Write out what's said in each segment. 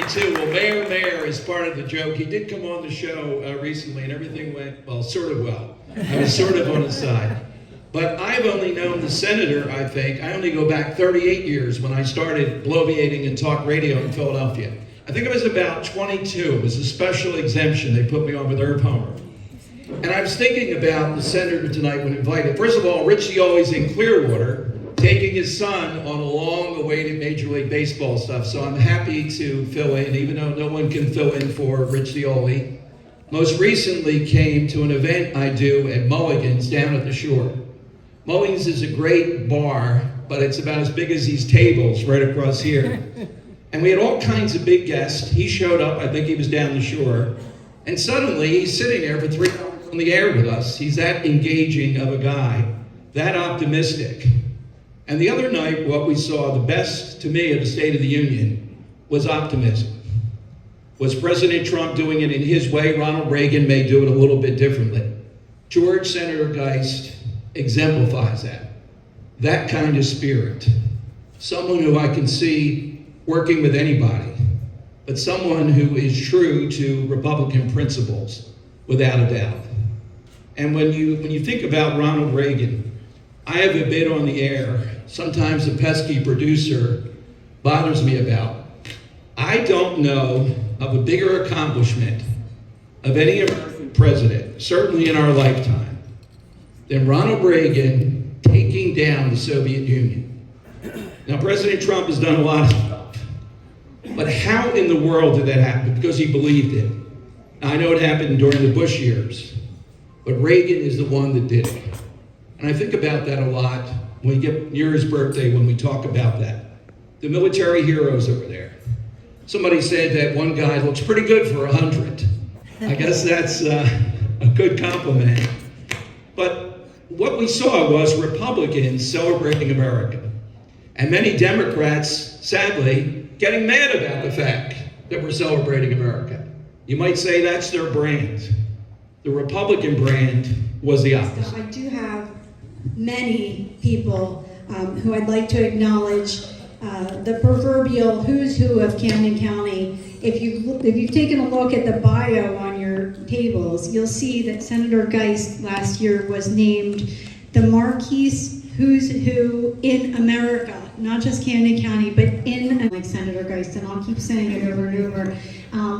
22. Well, Mayor is part of the joke. He did come on the show recently, and everything went, well, sort of well. I was sort of on his side. But I've only known the senator, I think, I only go back 38 years when I started bloviating in talk radio in Philadelphia. I think it was about 22. It was a special exemption they put me on with Herb Homer. And I was thinking about the senator tonight when invited. First of all, Rich Dioli's in Clearwater, taking his son on a long-awaited Major League Baseball stuff. So I'm happy to fill in, even though no one can fill in for Rich Dioli. Most recently came to an event I do at Mulligan's down at the shore. Mulligan's is a great bar, but it's about as big as these tables right across here. And we had all kinds of big guests. He showed up, I think he was down the shore. And suddenly he's sitting there for 3 hours on the air with us. He's that engaging of a guy, that optimistic. And the other night, what we saw, the best to me of the State of the Union, was optimism. Was President Trump doing it in his way? Ronald Reagan may do it a little bit differently. Senator Geist exemplifies that. That kind of spirit. Someone who I can see working with anybody, but someone who is true to Republican principles, without a doubt. And when you think about Ronald Reagan, I have a bit on the air, sometimes the pesky producer bothers me about. I don't know of a bigger accomplishment of any American president, certainly in our lifetime, than Ronald Reagan taking down the Soviet Union. Now, President Trump has done a lot of stuff, but how in the world did that happen? Because he believed it. Now, I know it happened during the Bush years, but Reagan is the one that did it. And I think about that a lot when we get near his birthday, when we talk about that. The military heroes over there. Somebody said that one guy looks pretty good for 100. I guess that's a good compliment. But what we saw was Republicans celebrating America. And many Democrats, sadly, getting mad about the fact that we're celebrating America. You might say that's their brand. The Republican brand was the opposite. So I do have many people who I'd like to acknowledge. The proverbial who's who of Camden County. If you've taken a look at the bio on your tables, you'll see that Senator Geist last year was named the Marquis Who's Who in America, not just Camden County, but in, like Senator Geist, and I'll keep saying it over and over.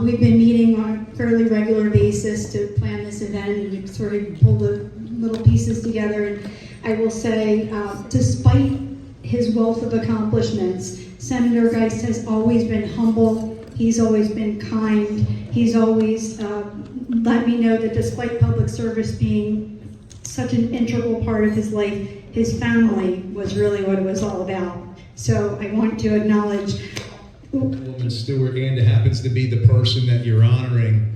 We've been meeting on a fairly regular basis to plan this event and sort of pull the little pieces together. And I will say, despite his wealth of accomplishments, Senator Geist has always been humble. He's always been kind. He's always let me know that despite public service being such an integral part of his life, his family was really what it was all about. So I want to acknowledge Woman Stewart, and it happens to be the person that you're honoring,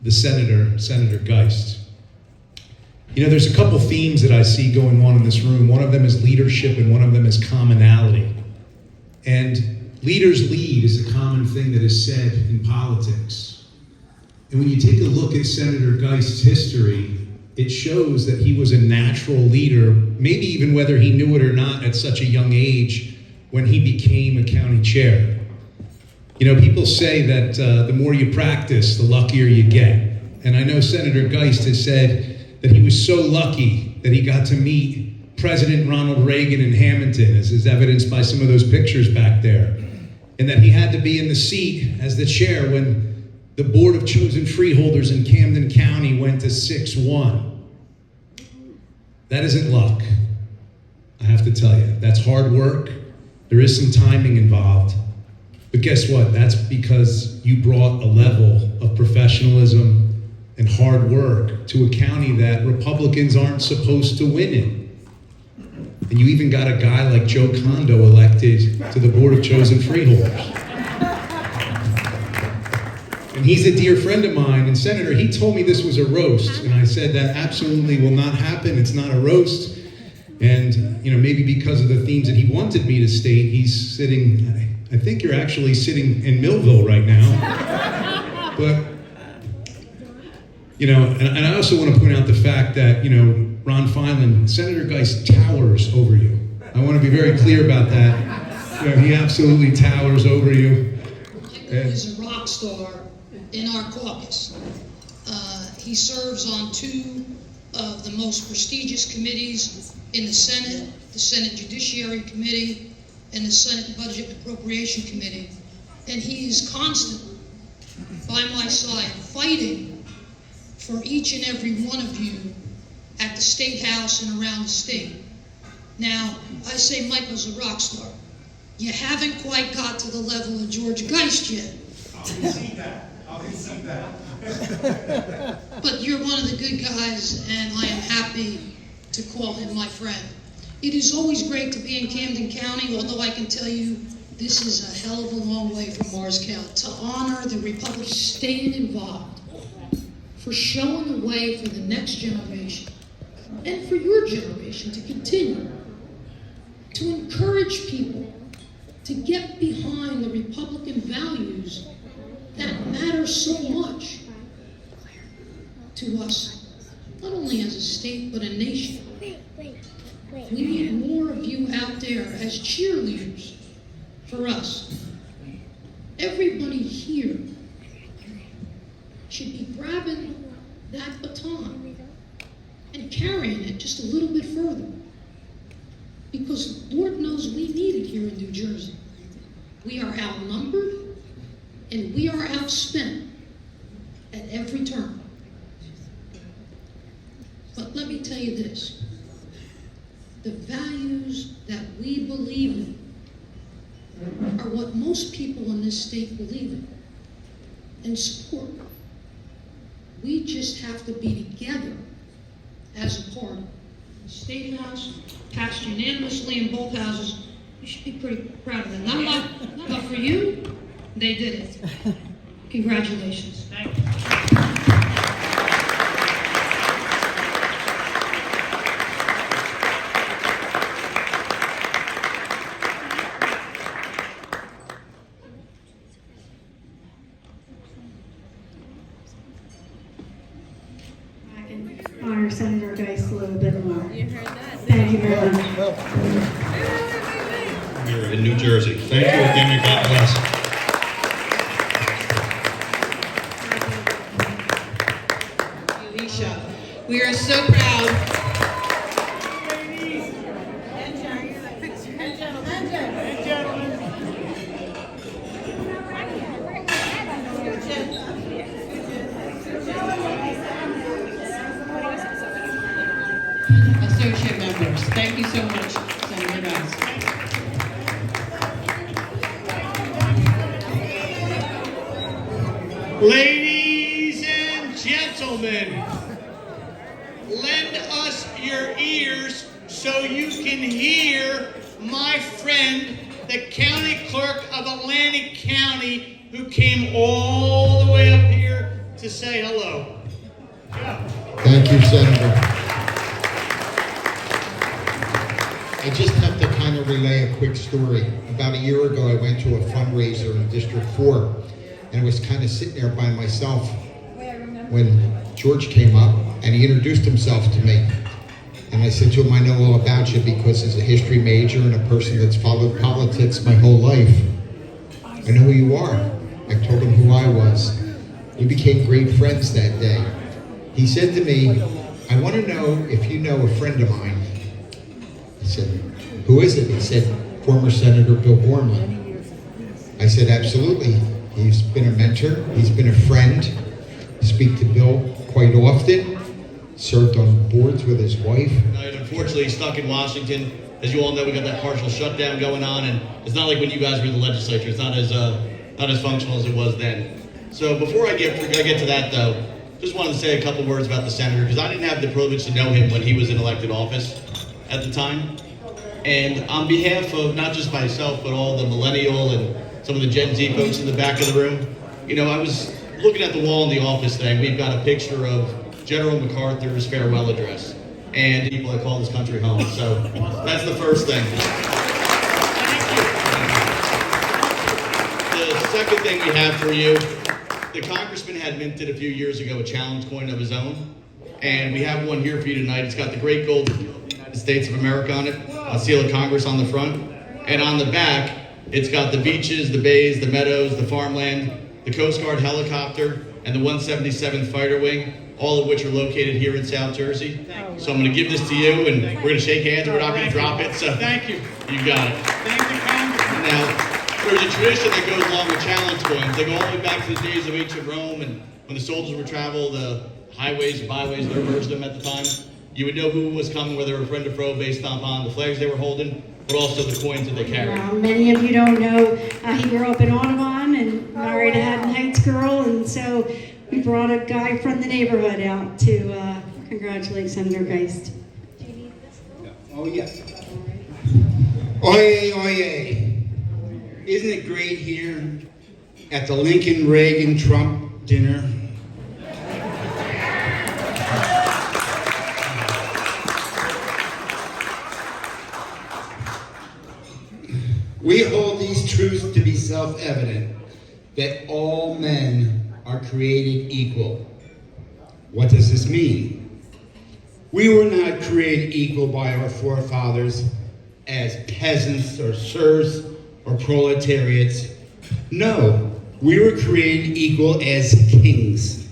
the Senator Geist. You know, there's a couple themes that I see going on in this room. One of them is leadership and one of them is commonality. And leaders lead is a common thing that is said in politics. And when you take a look at Senator Geist's history, it shows that he was a natural leader, maybe even whether he knew it or not at such a young age when he became a county chair. You know, people say that the more you practice, the luckier you get. And I know Senator Geist has said that he was so lucky that he got to meet President Ronald Reagan in Hamilton, as is evidenced by some of those pictures back there. And that he had to be in the seat as the chair when the Board of Chosen Freeholders in Camden County went to 6-1. That isn't luck, I have to tell you. That's hard work. There is some timing involved. But guess what? That's because you brought a level of professionalism and hard work to a county that Republicans aren't supposed to win in. And you even got a guy like Joe Condo elected to the Board of Chosen Freeholders. And he's a dear friend of mine, and Senator, he told me this was a roast, and I said that absolutely will not happen. It's not a roast. And, you know, maybe because of the themes that he wanted me to state, he's sitting, I think you're actually sitting in Millville right now. But, you know, and I also want to point out the fact that, you know, Ron Fineland, Senator Geist towers over you. I want to be very clear about that. You know, he absolutely towers over you. is a rock star in our caucus. He serves on two of the most prestigious committees in the Senate Judiciary Committee and the Senate Budget and Appropriation Committee. And he is constantly by my side fighting for each and every one of you at the State House and around the state. Now, I say Michael's a rock star. You haven't quite got to the level of George Geist yet. I'll concede that. But you're one of the good guys, and I am happy to call him my friend. It is always great to be in Camden County, although I can tell you this is a hell of a long way from Morris County. To honor the Republic staying involved, for showing the way for the next generation, and for your generation to continue, to encourage people to get behind the Republican values that matter so much to us, not only as a state, but a nation. We need more of you out there as cheerleaders for us. Everybody here should be grabbing that baton and carrying it just a little bit further. Because Lord knows we need it here in New Jersey. We are outnumbered and we are outspent at every turn. But let me tell you this. The values that we believe in are what most people in this state believe in and support. We just have to be together as a party. The State House passed unanimously in both houses. You should be pretty proud of them. Not but for you, they did it. Congratulations. Thank you. I can honor Senator Geist a little bit more. Thank you very much. Here in New Jersey. Thank you again, and God bless. Alicia, we are so proud. Associate members, thank you so much, Senator Geist. Ladies and gentlemen, lend us your ears so you can hear my friend, the County Clerk of Atlantic County, who came all the way up here to say hello. Thank you, Senator. I just have to kind of relay a quick story. About a year ago, I went to a fundraiser in District 4, and I was kind of sitting there by myself when George came up, and he introduced himself to me. And I said to him, I know all about you because as a history major and a person that's followed politics my whole life, I know who you are. I told him who I was. We became great friends that day. He said to me, I want to know if you know a friend of mine. I said, who is it? He said, former Senator Bill Gormley. I said, absolutely. He's been a mentor. He's been a friend. I speak to Bill quite often. Served on boards with his wife. Unfortunately, he's stuck in Washington. As you all know, we got that partial shutdown going on, and it's not like when you guys were in the legislature. It's not as functional as it was then. So before I get to that, though, just wanted to say a couple words about the senator, because I didn't have the privilege to know him when he was in elected office at the time. And on behalf of not just myself, but all the millennial and some of the Gen Z folks in the back of the room, you know, I was looking at the wall in the office thing. We've got a picture of General MacArthur's farewell address and people that call this country home. So that's the first thing. The second thing we have for you, the congressman had minted a few years ago a challenge coin of his own, and we have one here for you tonight. It's got the great gold seal of the United States of America on it, a seal of Congress on the front, and on the back, It's got the beaches, the bays, the meadows, the farmland, the Coast Guard helicopter, and the 177th Fighter Wing, all of which are located here in South Jersey. So I'm going to give this to you, and we're going to shake hands, and we're not going to drop it. So Thank you. You got it. Thank you, Camden. Now, there's a tradition that goes along with challenge coins. They go all the way back to the days of ancient Rome, and when the soldiers would travel the highways, byways, there were them at the time. You would know who was coming, whether they were friend or foe, based upon the flags they were holding, but also the coins that they carried. Many of you don't know, he grew up in Audubon and married a Haddon Heights girl, and so we brought a guy from the neighborhood out to congratulate Senator Geist. Oh, yeah. Oyez, oyez. Isn't it great here at the Lincoln Reagan Trump dinner? We hold these truths to be self-evident, that all men are created equal. What does this mean? We were not created equal by our forefathers as peasants or serfs or proletariats. No, we were created equal as kings.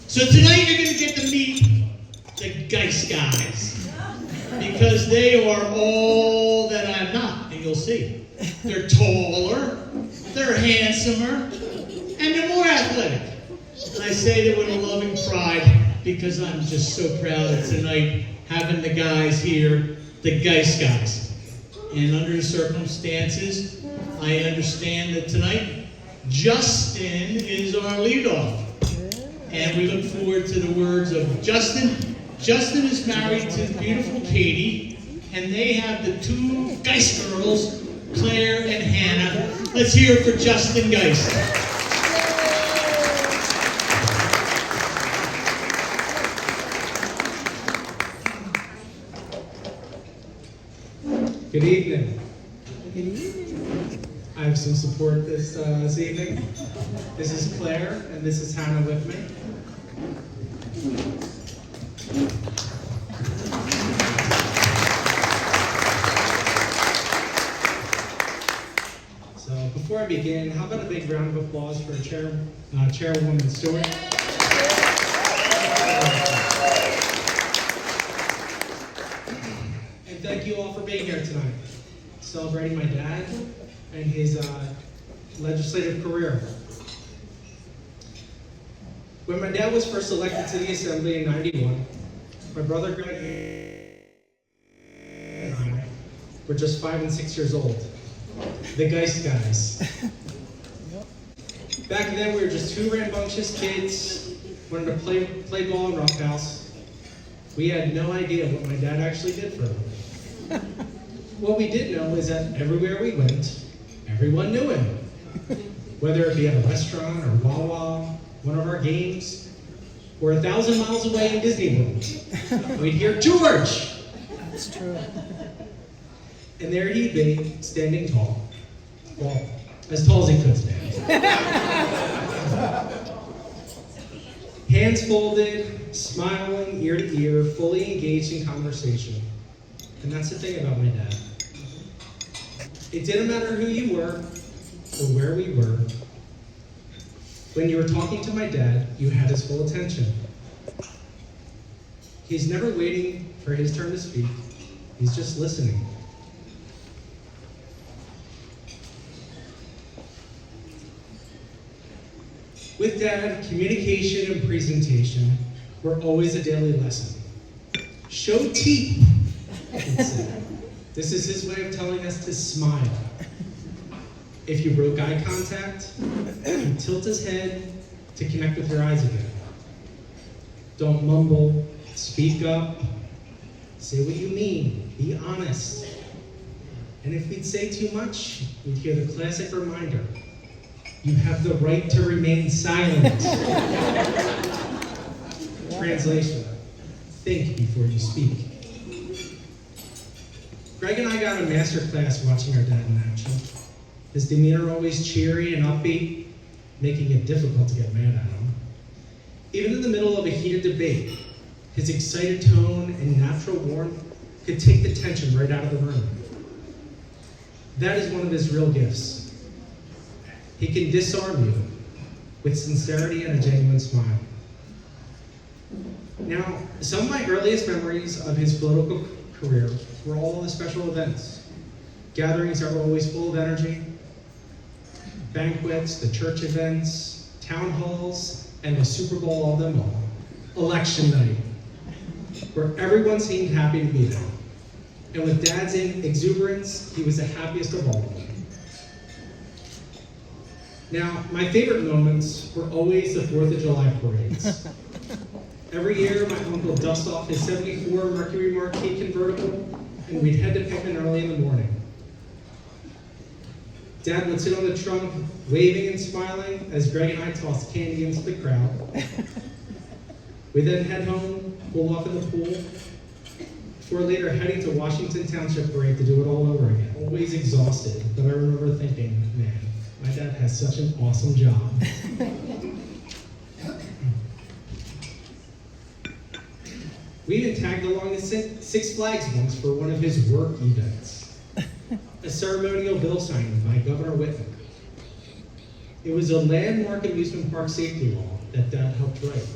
So tonight you're going to get to meet the Geist guys, because they are all that I'm not, and you'll see. They're taller, they're handsomer, and they're more athletic. And I say that with a loving pride, because I'm just so proud of tonight having the guys here, the Geist guys. And under the circumstances, I understand that tonight, Justin is our leadoff. And we look forward to the words of Justin. Justin is married to the beautiful Katie, and they have the two Geist girls, Claire and Hannah. Let's hear it for Justin Geist. Good evening. Good evening. I have some support this evening. This is Claire, and this is Hannah with me. So before I begin, how about a big round of applause for Chairwoman Stewart? And thank you all for being here tonight, celebrating my dad and his legislative career. When my dad was first elected to the Assembly in '91, my brother Greg and I were just 5 and 6 years old. The Geist guys. Back then, we were just two rambunctious kids, wanted to play ball in roughhouse. We had no idea what my dad actually did for him. What we did know is that everywhere we went, everyone knew him. Whether it be at a restaurant or Wawa, one of our games, or 1,000 miles away in Disney World, we'd hear, "George!" That's true. And there he'd be, standing tall. Well, as tall as he could stand. Hands folded, smiling ear to ear, fully engaged in conversation. And that's the thing about my dad. It didn't matter who you were or where we were. When you were talking to my dad, you had his full attention. He's never waiting for his turn to speak. He's just listening. With Dad, communication and presentation were always a daily lesson. Show teeth, he'd say. This is his way of telling us to smile. If you broke eye contact, he'd tilt his head to connect with your eyes again. Don't mumble, speak up, say what you mean, be honest. And if we'd say too much, we'd hear the classic reminder, you have the right to remain silent. Translation, think before you speak. Greg and I got a master class watching our dad in action. His demeanor always cheery and upbeat, making it difficult to get mad at him. Even in the middle of a heated debate, his excited tone and natural warmth could take the tension right out of the room. That is one of his real gifts. He can disarm you with sincerity and a genuine smile. Now, some of my earliest memories of his political career were all the special events. Gatherings that were always full of energy, banquets, the church events, town halls, and the Super Bowl of them all, election night, where everyone seemed happy to be there. And with Dad's exuberance, he was the happiest of all of them. Now, my favorite moments were always the 4th of July parades. Every year, my uncle would dust off his 74 Mercury Marquis convertible, and we'd head to Pickman early in the morning. Dad would sit on the trunk, waving and smiling, as Greg and I tossed candy into the crowd. We'd then head home, pull off in the pool, before later heading to Washington Township parade to do it all over again. Always exhausted, but I remember thinking, man, my dad has such an awesome job. We even tagged along to Six Flags once for one of his work events. A ceremonial bill signing by Governor Whitman. It was a landmark amusement park safety law that Dad helped write.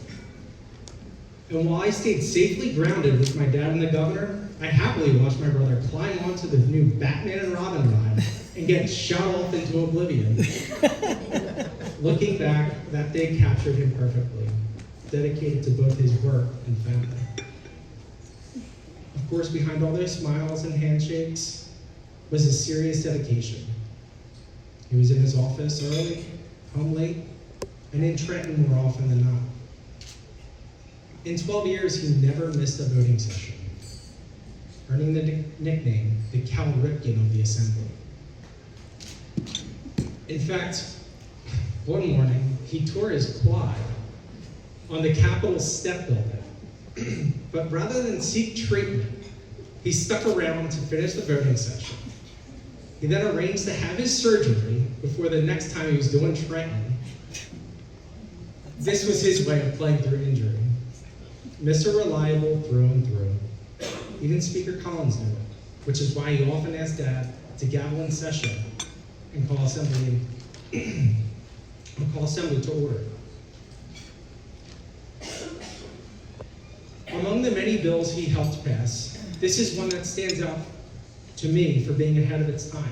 And while I stayed safely grounded with my dad and the governor, I happily watched my brother climb onto the new Batman and Robin ride and get shot off into oblivion. Looking back, that day captured him perfectly, dedicated to both his work and family. Of course, behind all those smiles and handshakes was a serious dedication. He was in his office early, home late, and in Trenton more often than not. In 12 years, he never missed a voting session, earning the nickname the Cal Ripken of the Assembly. In fact, one morning, he tore his quad on the Capitol step building, but rather than seek treatment, he stuck around to finish the voting session. He then arranged to have his surgery before the next time he was doing Trenton. This was his way of playing through injury. Mr. Reliable through and through. Even Speaker Collins knew it, which is why he often asked Dad to gavel in session and call assembly to order. Among the many bills he helped pass, this is one that stands out to me for being ahead of its time.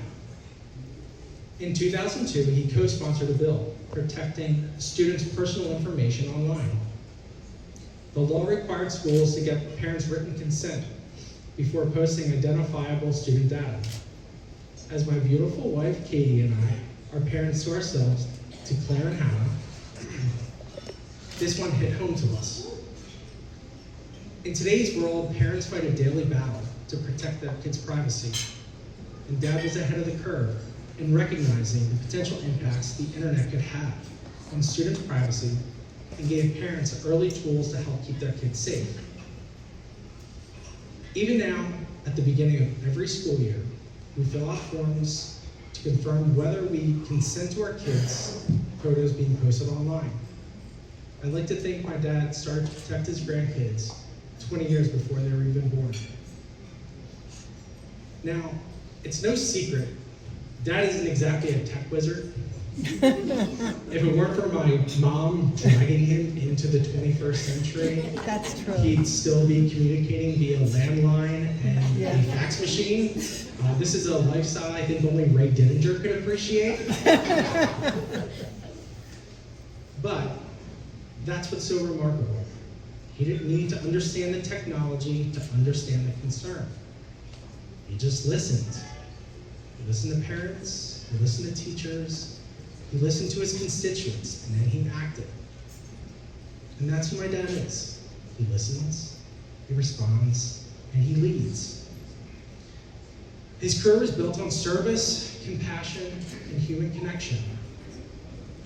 In 2002, he co-sponsored a bill protecting students' personal information online. The law required schools to get parents' written consent before posting identifiable student data. As my beautiful wife, Katie, and I are parents to ourselves, to Claire and Hannah, this one hit home to us. In today's world, parents fight a daily battle to protect their kids' privacy. And Dad was ahead of the curve in recognizing the potential impacts the internet could have on students' privacy and gave parents early tools to help keep their kids safe. Even now, at the beginning of every school year, we fill out forms to confirm whether we consent to our kids' photos being posted online. I'd like to think my dad started to protect his grandkids 20 years before they were even born. Now, it's no secret, Dad isn't exactly a tech wizard. If it weren't for my mom dragging him into the 21st century, That's true. he'd still be communicating via landline and a fax machine. This is a lifestyle I think only Ray Dininger could appreciate. But that's what's so remarkable. He didn't need to understand the technology to understand the concern. He just listened. He listened to parents, he listened to teachers, he listened to his constituents, and then he acted. And that's who my dad is. He listens, he responds, and he leads. His career is built on service, compassion, and human connection.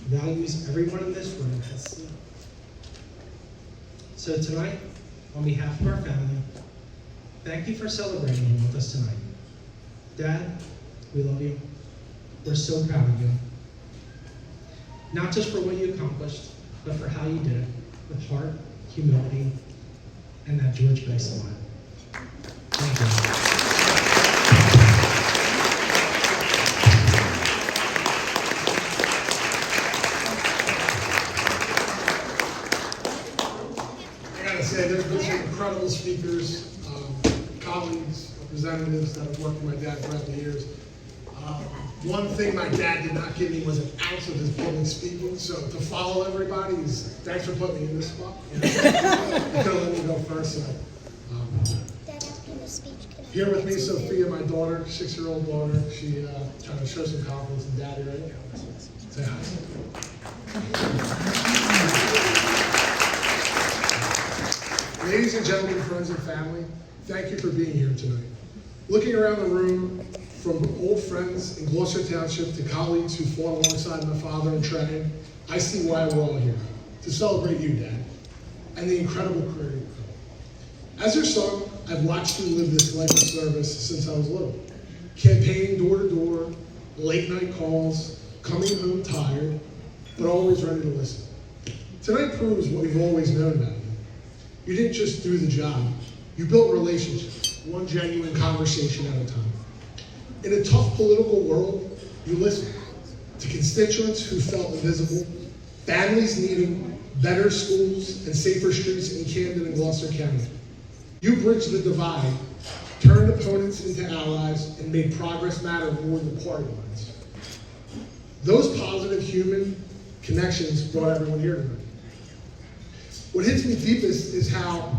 Values everyone in this room has seen. So tonight, on behalf of our family, thank you for celebrating him with us tonight. Dad, we love you. We're so proud of you. Not just for what you accomplished, but for how you did it, with heart, humility, and that George Geist smile. Thank you. colleagues, representatives that have worked with my dad throughout the years. One thing my dad did not give me was an ounce of his public speaking, so to follow everybody is, thanks for putting me in this spot. You could have let me go first. So, here with me, Sophia, my daughter, 6-year-old daughter. She trying to show some confidence in daddy right now. Say hi. Ladies and gentlemen, friends and family, thank you for being here tonight. Looking around the room, from old friends in Gloucester Township to colleagues who fought alongside my father in training, I see why we're all here, to celebrate you, Dad, and the incredible career you've built. As your son, I've watched you live this life of service since I was little. Campaigning door to door, late night calls, coming home tired, but always ready to listen. Tonight proves what we've always known about you. You didn't just do the job, you built relationships, one genuine conversation at a time. In a tough political world, you listened to constituents who felt invisible, families needing better schools and safer streets in Camden and Gloucester County. You bridged the divide, turned opponents into allies, and made progress matter more than party lines. Those positive human connections brought everyone here tonight. What hits me deepest is how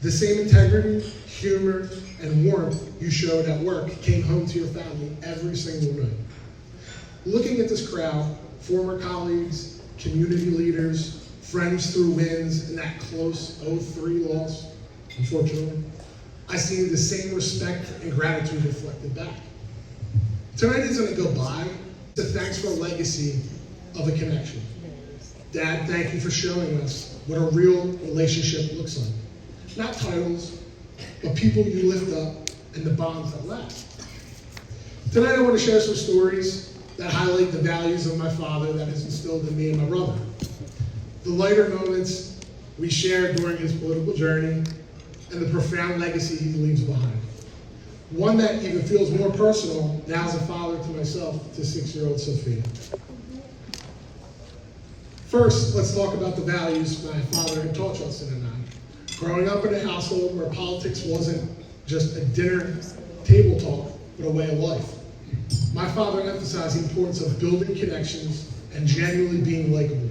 the same integrity, humor, and warmth you showed at work came home to your family every single night. Looking at this crowd, former colleagues, community leaders, friends through wins, and that close 0-3 loss, unfortunately, I see the same respect and gratitude reflected back. Tonight isn't a goodbye, it's a thanks for a legacy of a connection. Dad, thank you for showing us what a real relationship looks like. Not titles, but people you lift up and the bonds that last. Tonight I want to share some stories that highlight the values of my father that has instilled in me and my brother. The lighter moments we shared during his political journey and the profound legacy he leaves behind. One that even feels more personal now as a father to myself, to 6-year-old Sophia. First, let's talk about the values my father had taught Justin and I. Growing up in a household where politics wasn't just a dinner table talk, but a way of life. My father emphasized the importance of building connections and genuinely being likable.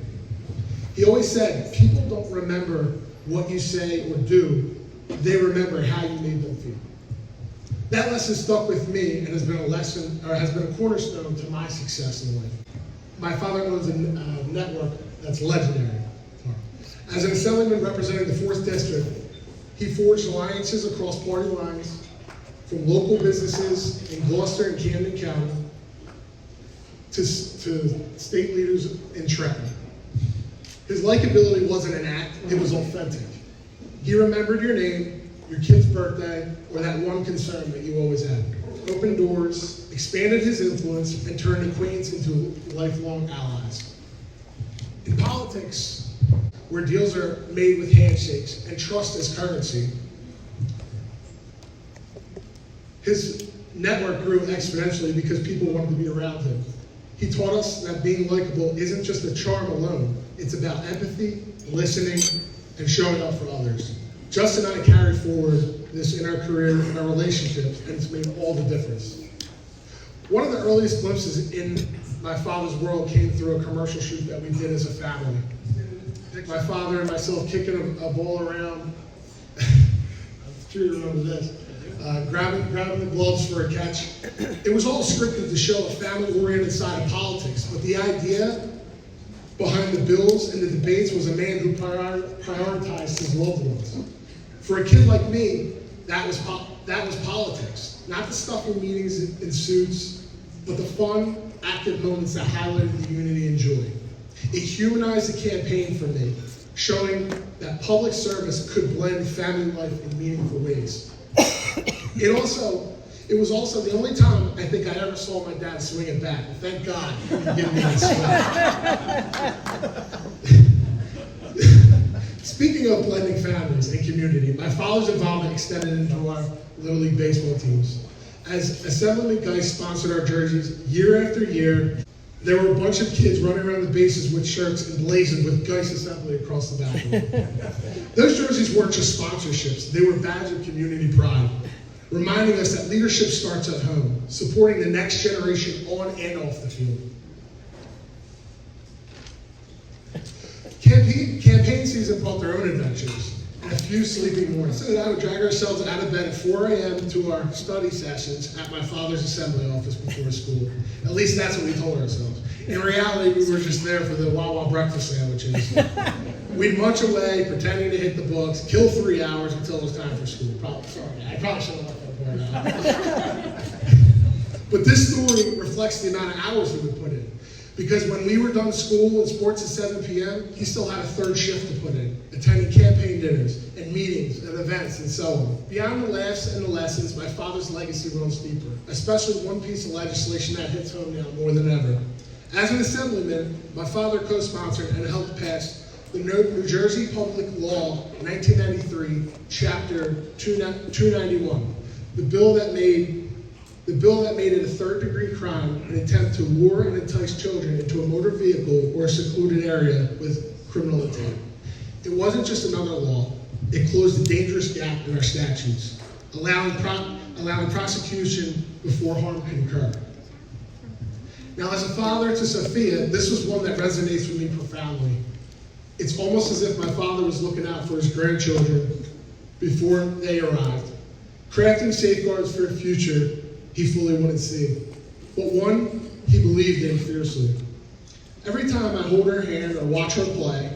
He always said, people don't remember what you say or do, they remember how you made them feel. That lesson stuck with me and has been a cornerstone to my success in life. My father owns a network that's legendary. As an assemblyman representing the 4th District, he forged alliances across party lines, from local businesses in Gloucester and Camden County to state leaders in Trenton. His likability wasn't an act, it was authentic. He remembered your name, your kid's birthday, or that one concern that you always had. Opened doors, expanded his influence, and turned acquaintance into lifelong allies. In politics, where deals are made with handshakes and trust as currency, his network grew exponentially because people wanted to be around him. He taught us that being likable isn't just a charm alone, it's about empathy, listening, and showing up for others. Justin and I carried forward this in our career and our relationships, and it's made all the difference. One of the earliest glimpses in my father's world came through a commercial shoot that we did as a family. My father and myself kicking a ball around. I'm sure you remember this. Grabbing the gloves for a catch. It was all scripted to show a family-oriented side of politics, but the idea behind the bills and the debates was a man who prioritized his loved ones. For a kid like me, that was politics. Not the stuff in meetings in suits, but the fun, active moments that highlighted the unity and joy. It humanized the campaign for me, showing that public service could blend family life in meaningful ways. It was also the only time I think I ever saw my dad swing it back. Thank God he didn't give me that swing. Speaking of blending families and community, my father's involvement extended into our Little League baseball teams. As Assemblyman Geist sponsored our jerseys year after year, there were a bunch of kids running around the bases with shirts emblazoned with Geist Assembly across the back. Those jerseys weren't just sponsorships, they were a badge of community pride. reminding us that leadership starts at home, supporting the next generation on and off the field. Campaign season brought their own adventures and a few sleeping mornings. So I would drag ourselves out of bed at 4 a.m. to our study sessions at my father's assembly office before school. At least that's what we told ourselves. In reality, we were just there for the Wawa breakfast sandwiches. We'd munch away, pretending to hit the books, kill 3 hours until it was time for school. I probably should have left that part out. But this story reflects the amount of hours he would put in. Because when we were done school and sports at 7 p.m., he still had a third shift to put in, attending campaign dinners and meetings and events and so on. Beyond the laughs and the lessons, my father's legacy runs deeper, especially one piece of legislation that hits home now more than ever. As an assemblyman, my father co-sponsored and helped pass the New Jersey Public Law 1993, Chapter 291, the bill that made it a third-degree crime an attempt to lure and entice children into a motor vehicle or a secluded area with criminal intent. It wasn't just another law. It closed a dangerous gap in our statutes, allowing prosecution before harm can occur. Now, as a father to Sophia, this was one that resonates with me profoundly. It's almost as if my father was looking out for his grandchildren before they arrived, crafting safeguards for a future he fully wouldn't see, but one he believed in fiercely. Every time I hold her hand or watch her play,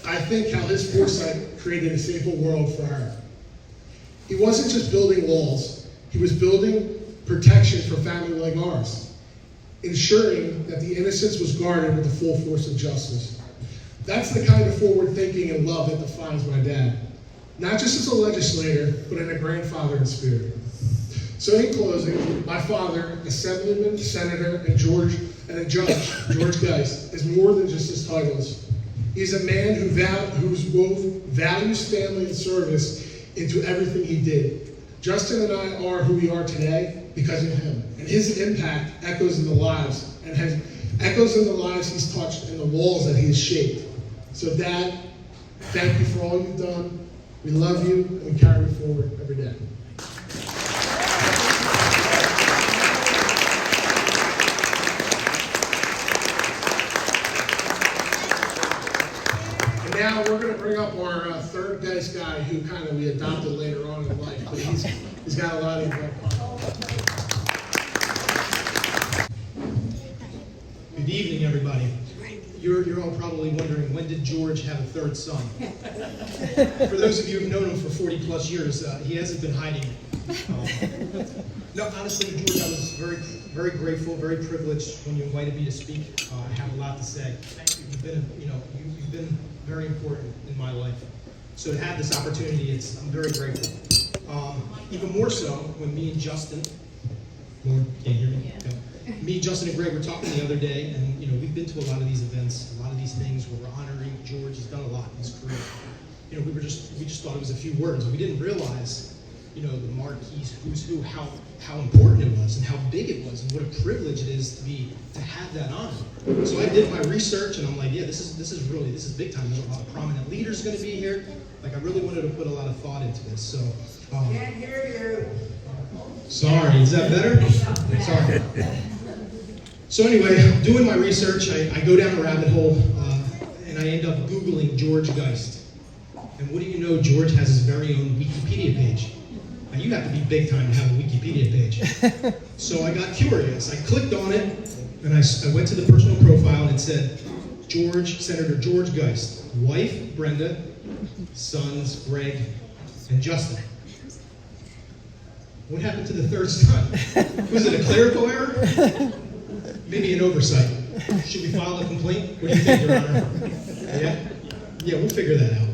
I think how his foresight created a safer world for her. He wasn't just building walls, he was building protection for family like ours, ensuring that the innocence was guarded with the full force of justice. That's the kind of forward thinking and love that defines my dad, not just as a legislator, but in a grandfather in spirit. So in closing, my father, Assemblyman, Senator, and a Judge, George Geist, is more than just his titles. He's a man who's wove values, family, and service into everything he did. Justin and I are who we are today because of him, and his impact echoes in the lives he's touched and the walls that he has shaped. So Dad, thank you for all you've done. We love you, and we carry you forward every day. Now we're going to bring up our third Geist guy who we adopted later on in life, but he's got a lot of Good evening, everybody. You're all probably wondering, when did George have a third son? For those of you who've known him for 40 plus years, he hasn't been hiding. No, honestly, George, I was very, very grateful, very privileged when you invited me to speak. I have a lot to say. You've been very important in my life. So to have this opportunity, I'm very grateful. Even more so when me and Justin, can't hear me? Okay. Me, Justin, and Greg were talking the other day, and we've been to a lot of these events, a lot of these things where we're honoring George. He's done a lot in his career. We just thought it was a few words. We didn't realize, the marquees, who's who, how important it was, and how big it was, and what a privilege it is to have that honor. So I did my research, and I'm like, yeah, this is big time. There's a lot of prominent leaders going to be here. Like, I really wanted to put a lot of thought into this. So. Can't hear you. Sorry, is that better? Sorry. So anyway, doing my research, I go down a rabbit hole, and I end up Googling George Geist. And what do you know, George has his very own Wikipedia page. Now, you have to be big time to have a Wikipedia page. So I got curious. I clicked on it, and I went to the personal profile, and it said, Senator George Geist, wife, Brenda, sons, Greg, and Justin. What happened to the third son? Was it a clerical error? Maybe an oversight. Should we file a complaint? What do you think, Your Honor? Yeah, we'll figure that out.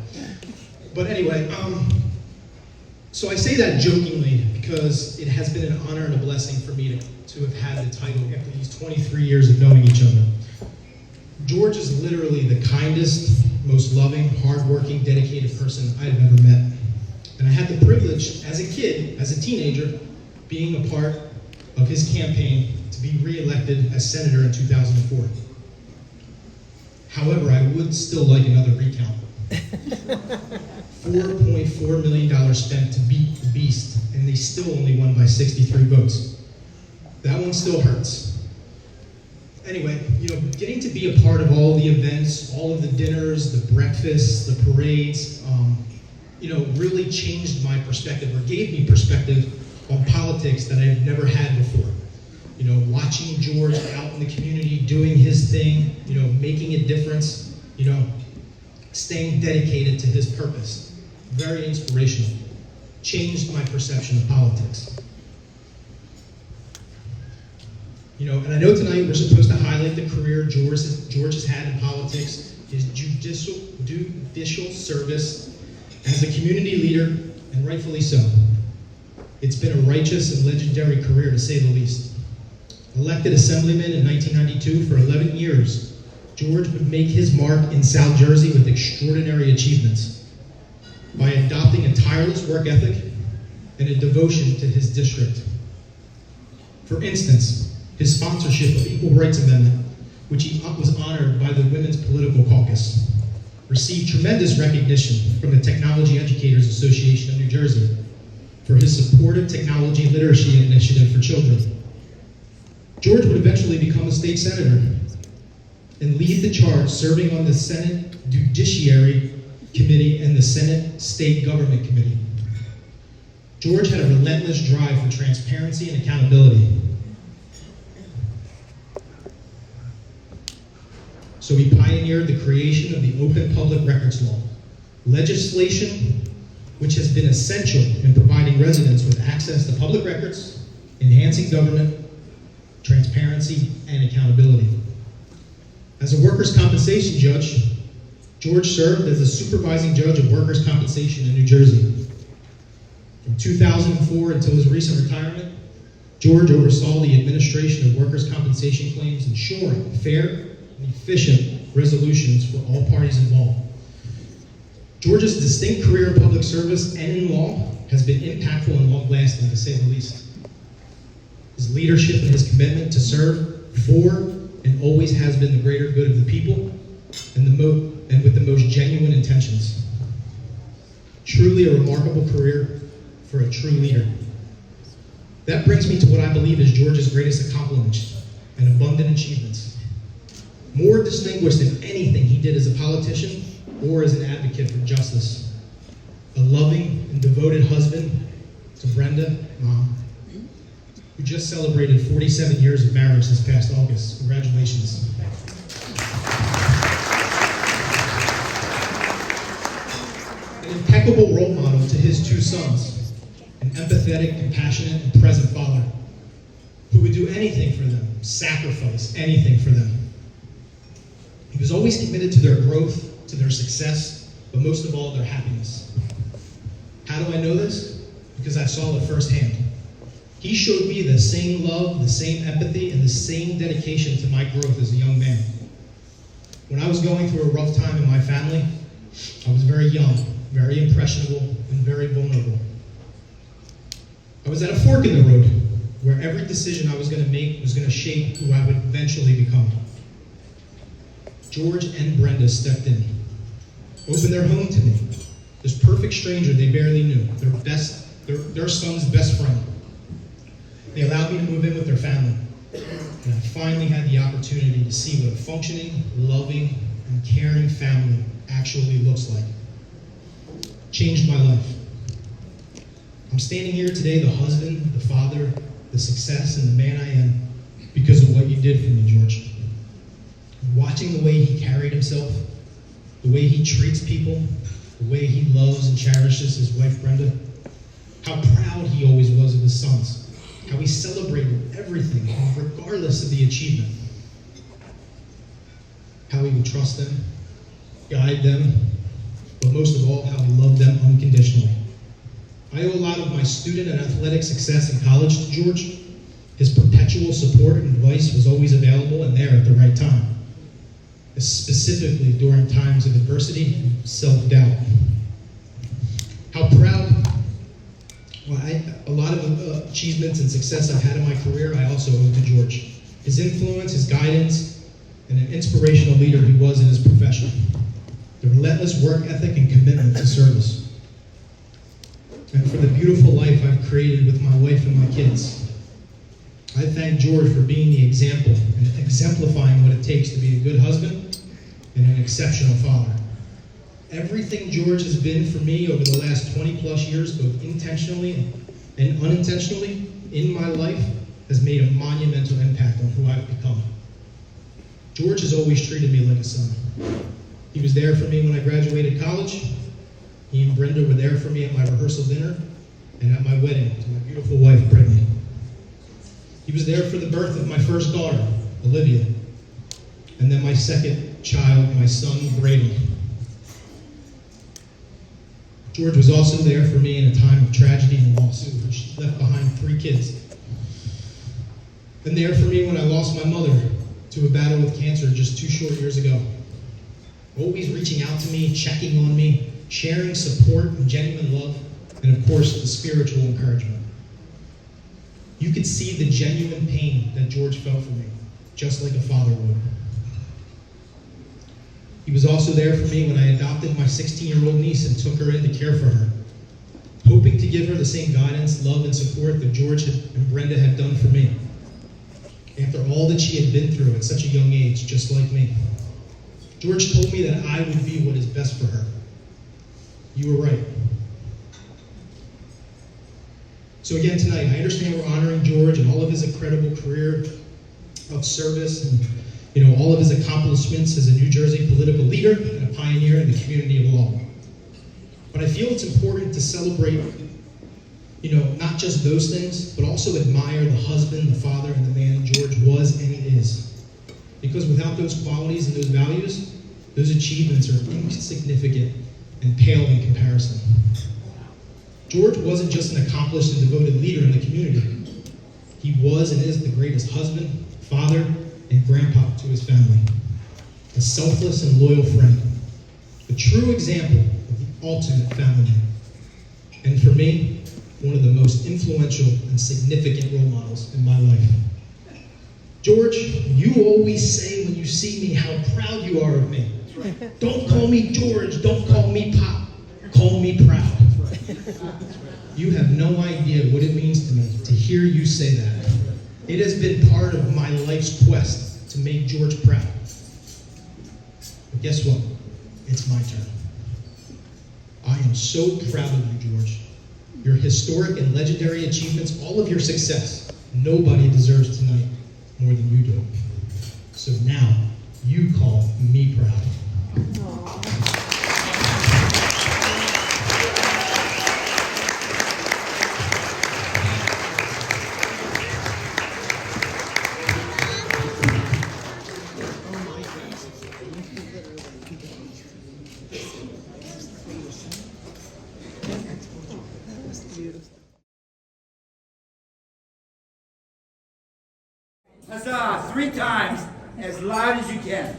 But anyway, so I say that jokingly because it has been an honor and a blessing for me to have had the title after these 23 years of knowing each other. George is literally the kindest, most loving, hardworking, dedicated person I have ever met. And I had the privilege, as a kid, as a teenager, being a part of his campaign to be re-elected as senator in 2004. However, I would still like another recount. $4.4 million spent to beat the beast, and still only won by 63 votes. That one still hurts. Anyway, getting to be a part of all the events, all of the dinners, the breakfasts, the parades, really changed my perspective, or gave me perspective on politics that I've never had before. Watching George out in the community, doing his thing, making a difference, staying dedicated to his purpose. Very inspirational. Changed my perception of politics. And I know tonight we're supposed to highlight the career George has had in politics, his judicial service as a community leader, and rightfully so. It's been a righteous and legendary career, to say the least. Elected assemblyman in 1992 for 11 years, George would make his mark in South Jersey with extraordinary achievements by adopting a tireless work ethic and a devotion to his district. For instance, his sponsorship of Equal Rights Amendment, which he was honored by the Women's Political Caucus, received tremendous recognition from the Technology Educators Association of New Jersey for his supportive technology literacy initiative for children. George would eventually become a state senator and lead the charge, serving on the Senate Judiciary Committee and the Senate State Government Committee. George had a relentless drive for transparency and accountability. So he pioneered the creation of the Open Public Records Law, legislation which has been essential in providing residents with access to public records, enhancing government, transparency, and accountability. As a workers' compensation judge, George served as the supervising judge of workers' compensation in New Jersey. From 2004 until his recent retirement, George oversaw the administration of workers' compensation claims, ensuring fair and efficient resolutions for all parties involved. George's distinct career in public service and in law has been impactful and long-lasting, to say the least. His leadership and his commitment to serve for and always has been the greater good of the people and with the most genuine intentions. Truly a remarkable career for a true leader. That brings me to what I believe is George's greatest accomplishment and abundant achievements. More distinguished than anything he did as a politician or as an advocate for justice. A loving and devoted husband to Brenda, Mom, who just celebrated 47 years of marriage this past August. Congratulations. An impeccable role model to his two sons, an empathetic, compassionate, and present father who would do anything for them, sacrifice anything for them. He was always committed to their growth, to their success, but most of all, their happiness. How do I know this? Because I saw it firsthand. He showed me the same love, the same empathy, and the same dedication to my growth as a young man. When I was going through a rough time in my family, I was very young, very impressionable, and very vulnerable. I was at a fork in the road where every decision I was going to make was going to shape who I would eventually become. George and Brenda stepped in, opened their home to me, this perfect stranger they barely knew, their son's best friend. They allowed me to move in with their family, and I finally had the opportunity to see what a functioning, loving, and caring family actually looks like. Changed my life. I'm standing here today, the husband, the father, the success, and the man I am, because of what you did for me, George. Watching the way he carried himself, the way he treats people, the way he loves and cherishes his wife, Brenda, how proud he always was of his sons, how he celebrated everything, regardless of the achievement, how he would trust them, guide them, but most of all, how he loved them unconditionally. I owe a lot of my student and athletic success in college to George. His perpetual support and advice was always available and there at the right time, specifically during times of adversity and self-doubt. How proud, a lot of achievements and success I've had in my career, I also owe to George. His influence, his guidance, and an inspirational leader he was in his profession. The relentless work ethic and commitment to service. and for the beautiful life I've created with my wife and my kids. I thank George for being the example and exemplifying what it takes to be a good husband and an exceptional father. Everything George has been for me over the last 20 plus years, both intentionally and unintentionally in my life, has made a monumental impact on who I've become. George has always treated me like a son. He was there for me when I graduated college. He and Brenda were there for me at my rehearsal dinner and at my wedding to my beautiful wife, Brittany. He was there for the birth of my first daughter, Olivia, and then my second child, my son, Brady. George was also there for me in a time of tragedy and loss, which left behind 3 kids. And there for me when I lost my mother to a battle with cancer just 2 short years ago. Always reaching out to me, checking on me, sharing support and genuine love, and of course, the spiritual encouragement. You could see the genuine pain that George felt for me, just like a father would. He was also there for me when I adopted my 16-year-old niece and took her in to care for her, hoping to give her the same guidance, love, and support that George and Brenda had done for me. After all that she had been through at such a young age, just like me, George told me that I would be what is best for her. You were right. So again tonight, I understand we're honoring George and all of his incredible career of service and all of his accomplishments as a New Jersey political leader and a pioneer in the community of law. But I feel it's important to celebrate, not just those things, but also admire the husband, the father, and the man George was and is. Because without those qualities and those values, those achievements are insignificant and pale in comparison. George wasn't just an accomplished and devoted leader in the community. He was and is the greatest husband, father, and grandpa to his family. A selfless and loyal friend. A true example of the ultimate family man. And for me, one of the most influential and significant role models in my life. George, you always say when you see me how proud you are of me. Don't call me George, don't call me Pop, call me proud. You have no idea what it means to me to hear you say that. It has been part of my life's quest to make George proud. But guess what? It's my turn. I am so proud of you, George. Your historic and legendary achievements, all of your success, nobody deserves tonight more than you do. So now, you call me proud. Huzzah! 3 times, as loud as you can.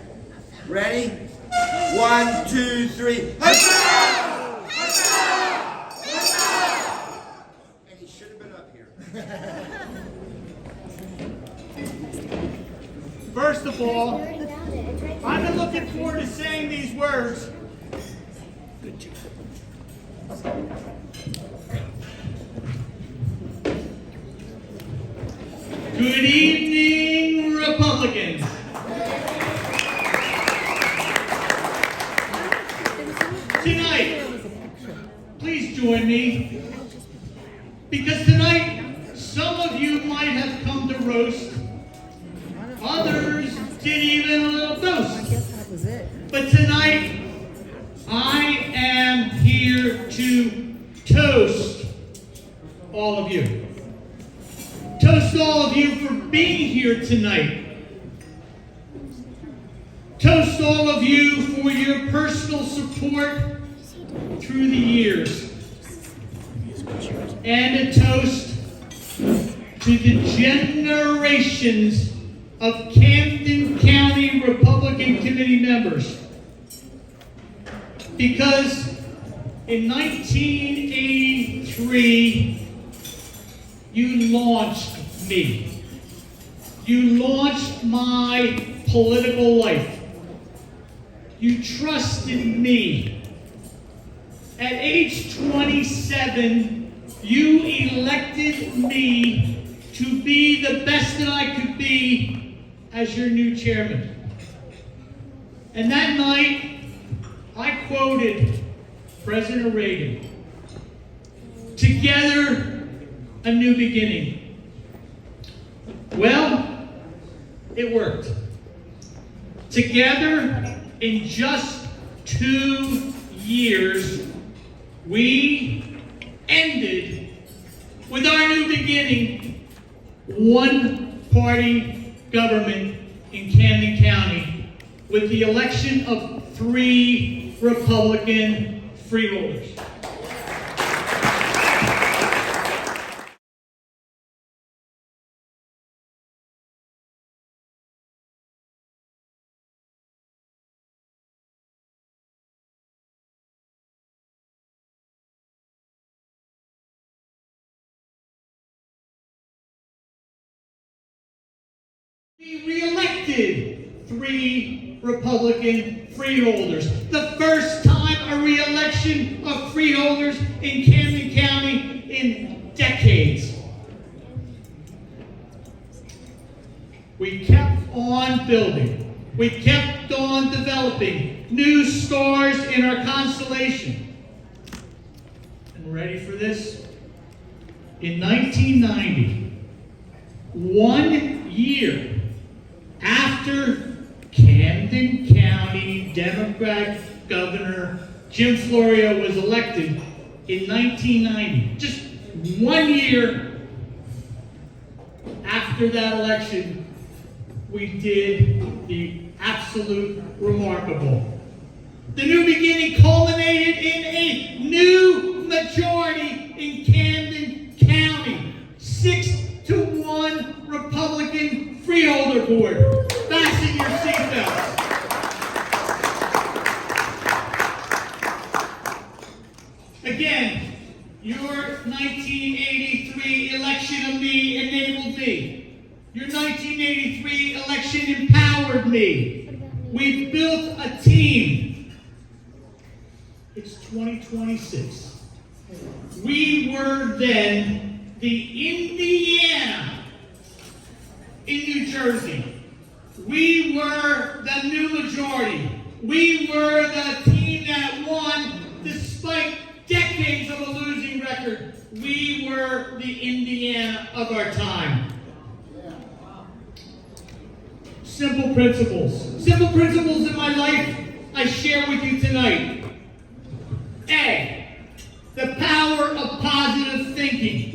Ready? 1, 2, 3. Huzzah! Huzzah! Huzzah! And he should have been up here. First of all, I've been looking forward to saying these words. Good evening, Republicans. Tonight, please join me, because tonight, some of you might have come to roast, others did even a little toast. But tonight, I am here to toast all of you. Toast all of you for being here tonight. Toast all of you for your personal support through the years. And a toast to the generations of Camden County Republican Committee members. Because in 1983, you launched me. You launched my political life. You trusted me. At age 27, You elected me to be the best that I could be as your new chairman. And that night, I quoted President Reagan, "Together, a new beginning." Well, it worked. Together, in just 2 years, we ended, with our new beginning, one-party government in Camden County with the election of 3 Republican freeholders. We re-elected 3 Republican freeholders. The first time a re-election of freeholders in Camden County in decades. We kept on building. We kept on developing new stars in our constellation. And ready for this? In 1990, 1 year after Camden County Democrat Governor Jim Florio was elected in 1990, just 1 year after that election, we did the absolute remarkable. The new beginning culminated in a new majority in Camden County, 6-1 Republican freeholder board. Fasten your seatbelts. Again, your 1983 election of me enabled me. Your 1983 election empowered me. We built a team. It's 2026. We were then the Indiana in New Jersey. We were the new majority. We were the team that won despite decades of a losing record. We were the Indiana of our time. Simple principles. Simple principles in my life I share with you tonight. A, the power of positive thinking.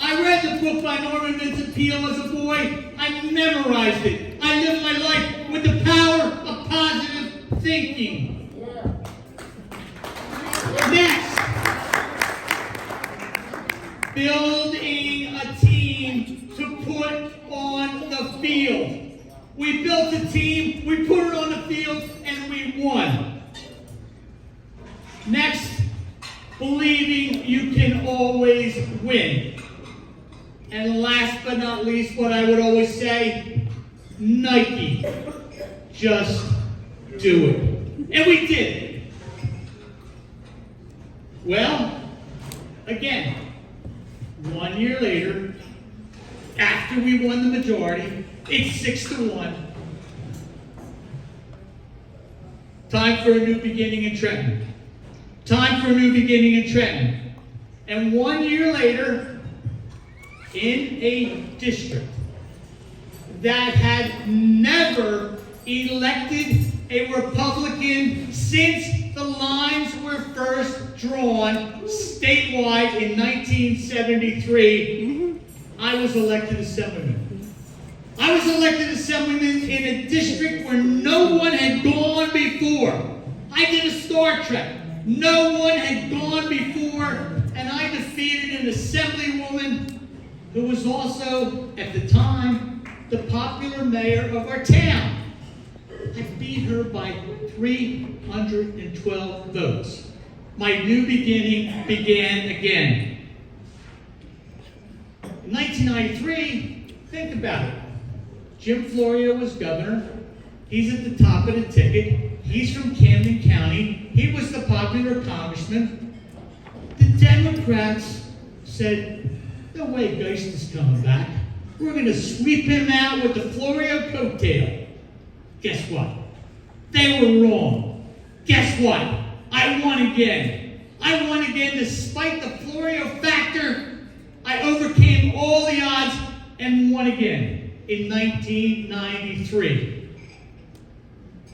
I read the book by Norman Vincent Peale as a boy. I memorized it. I lived my life with the power of positive thinking. Next, building a team to put on the field. We built a team, we put it on the field, and we won. Next, believing you can always win. And last but not least, what I would always say, Nike, just do it. And we did it. Well, again, 1 year later, after we won the majority, it's 6-1. Time for a new beginning in Trenton. Time for a new beginning in Trenton. And 1 year later, in a district that had never elected a Republican since the lines were first drawn statewide in 1973, I was elected assemblyman. I was elected assemblyman in a district where no one had gone before. I did a Star Trek. No one had gone before, and I defeated an assemblywoman who was also, at the time, the popular mayor of our town. I beat her by 312 votes. My new beginning began again. In 1993, think about it. Jim Florio was governor. He's at the top of the ticket. He's from Camden County. He was the popular congressman. The Democrats said, no way Geist is coming back. We're going to sweep him out with the Florio coattail. Guess what? They were wrong. Guess what? I won again. I won again despite the Florio factor. I overcame all the odds and won again in 1993.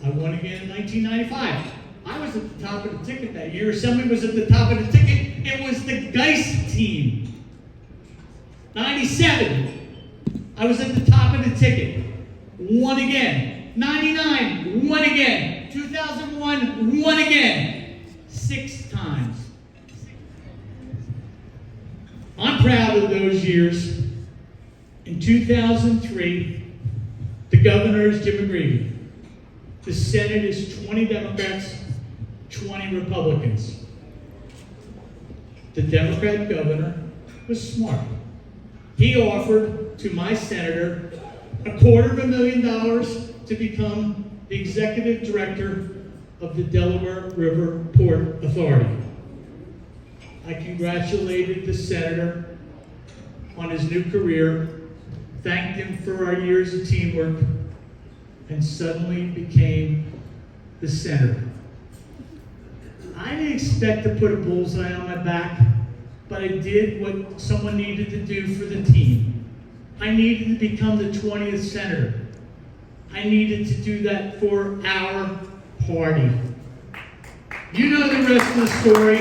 I won again in 1995. I was at the top of the ticket that year. Assembly was at the top of the ticket. It was the Geist team. 97, I was at the top of the ticket. Won again. 99, won again. 2001, won again. 6 times. I'm proud of those years. In 2003, the governor is Jim Reagan. The Senate is 20 Democrats, 20 Republicans. The Democrat governor was smart. He offered to my senator $250,000 to become the executive director of the Delaware River Port Authority. I congratulated the senator on his new career, thanked him for our years of teamwork, and suddenly became the senator. I didn't expect to put a bullseye on my back, but I did what someone needed to do for the team. I needed to become the 20th senator. I needed to do that for our party. You know the rest of the story.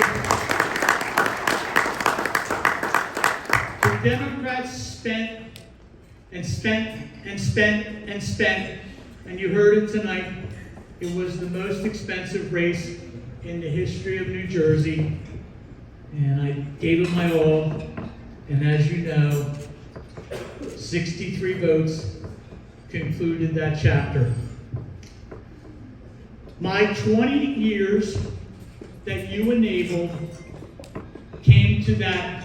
The Democrats spent and spent and spent and spent, and you heard it tonight. It was the most expensive race in the history of New Jersey, and I gave it my all, and as you know, 63 votes concluded that chapter. My 20 years that you enabled came to that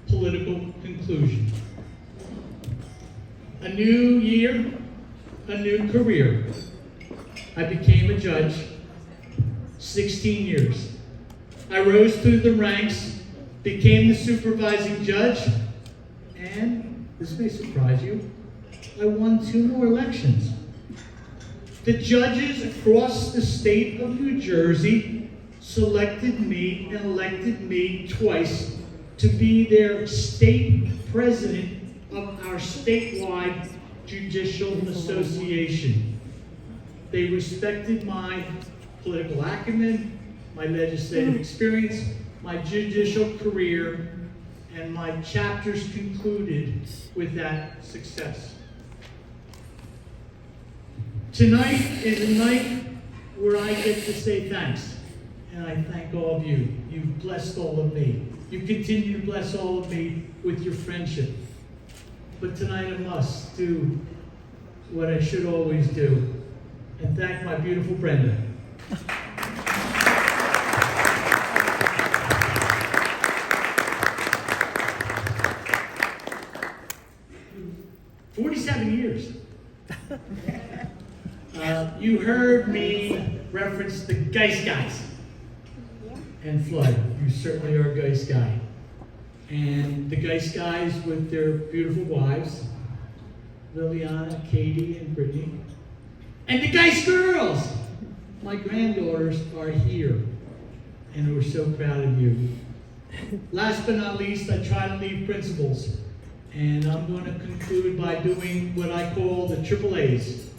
political conclusion. A new year, a new career. I became a judge, 16 years. I rose through the ranks, became the supervising judge, and, this may surprise you, I won 2 more elections. The judges across the state of New Jersey selected me and elected me twice to be their state president of our statewide judicial association. They respected my political acumen, my legislative experience, my judicial career, and my chapters concluded with that success. Tonight is a night where I get to say thanks, and I thank all of you. You've blessed all of me. You continue to bless all of me with your friendship. But tonight I must do what I should always do, and thank my beautiful Brenda. 47 years. You heard me reference the Geist guys. And Flood, you certainly are a Geist guy. And the Geist guys with their beautiful wives, Liliana, Katie, and Brittany. And the Geist girls! My granddaughters are here. And we're so proud of you. Last but not least, I try to leave principles. And I'm going to conclude by doing what I call the triple A's.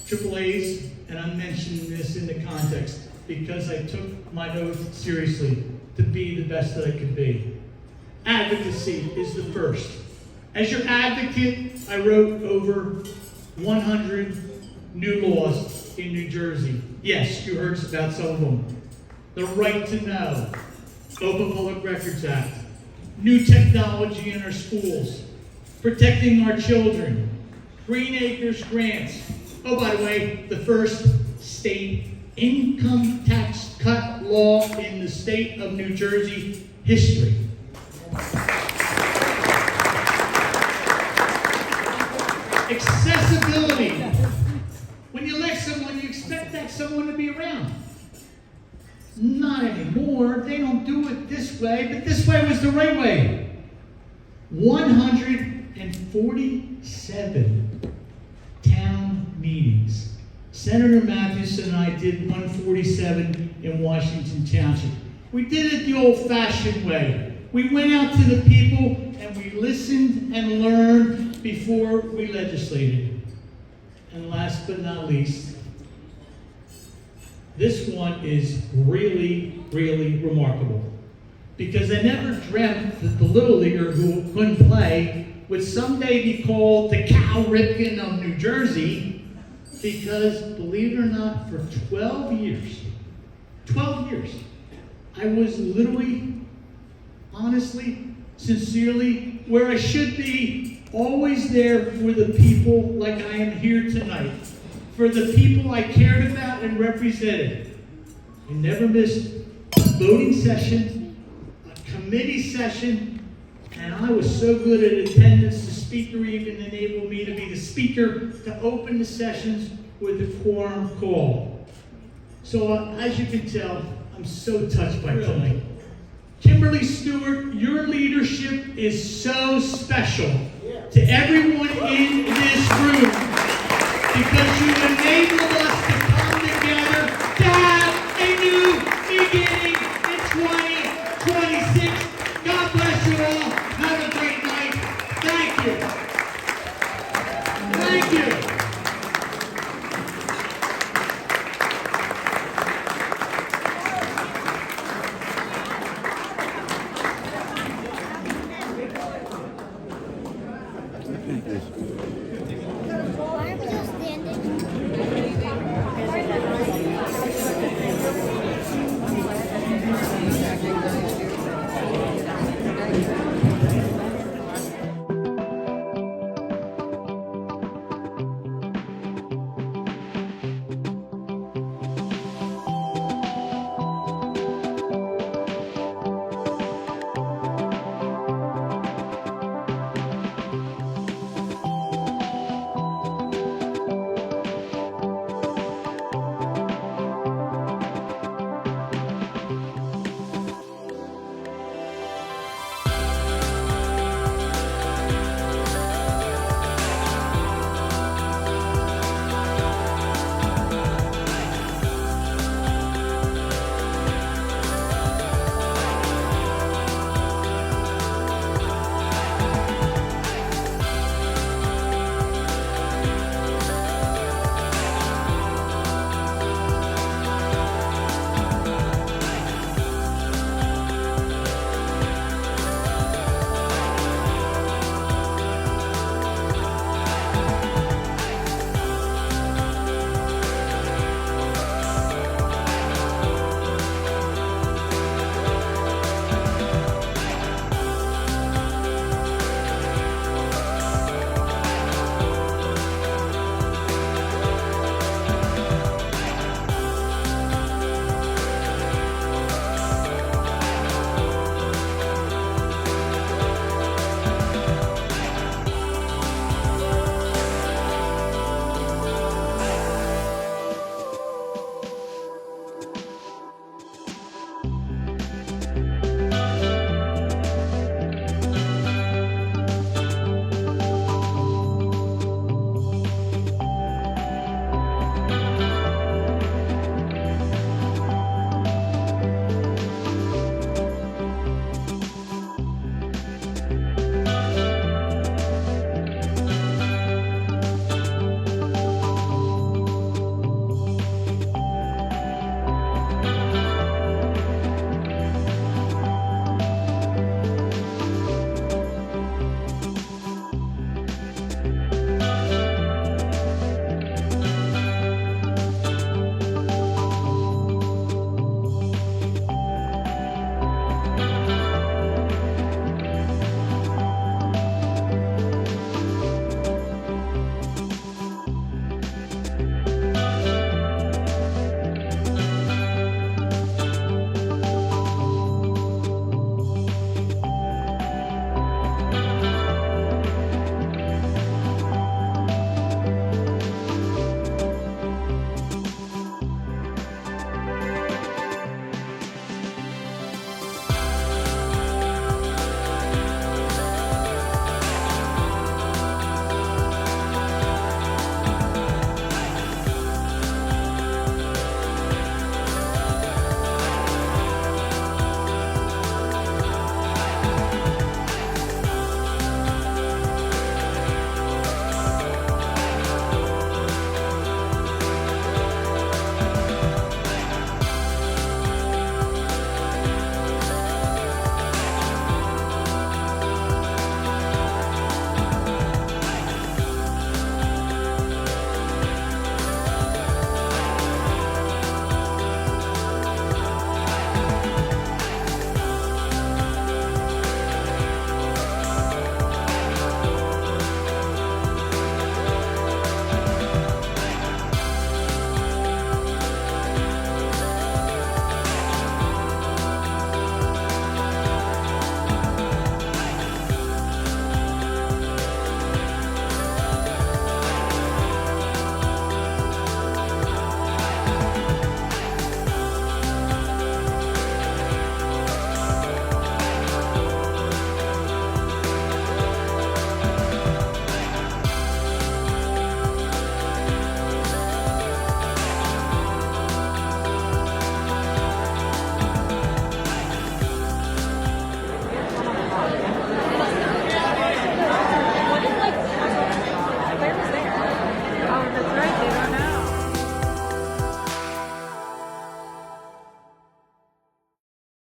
Triple A's, and I'm mentioning this in the context because I took my oath seriously to be the best that I could be. Advocacy is the first. As your advocate, I wrote over 100 new laws in New Jersey. Yes, you heard about some of them. The Right to Know, Open Public Records Act, new technology in our schools, protecting our children, Green Acres grants. Oh, by the way, the first state income tax cut law in the state of New Jersey history. Accessibility. When you elect someone, you expect that someone to be around. Not not anymore. They don't do it this way, but this way was the right way. 147 town meetings. Senator Matthews and I did 147 in Washington Township. We did it the old-fashioned way. We went out to the people and we listened and learned before we legislated. And last but not least, this one is really, really remarkable. Because I never dreamt that the little leaguer who couldn't play would someday be called the Cal Ripken of New Jersey, because believe it or not, for 12 years, I was literally, honestly, sincerely, where I should be, always there for the people like I am here tonight, for the people I cared about and represented. I never missed a voting session, a committee session, and I was so good at attendance, the speaker even enabled me to be the speaker to open the sessions with a quorum call. So as you can tell, I'm so touched by tonight. Kimberly Stewart, your leadership is so special to everyone in this room, because you enable us to come together to have a new beginning in 2026. God bless you all. Have a great night. Thank you. Thank you.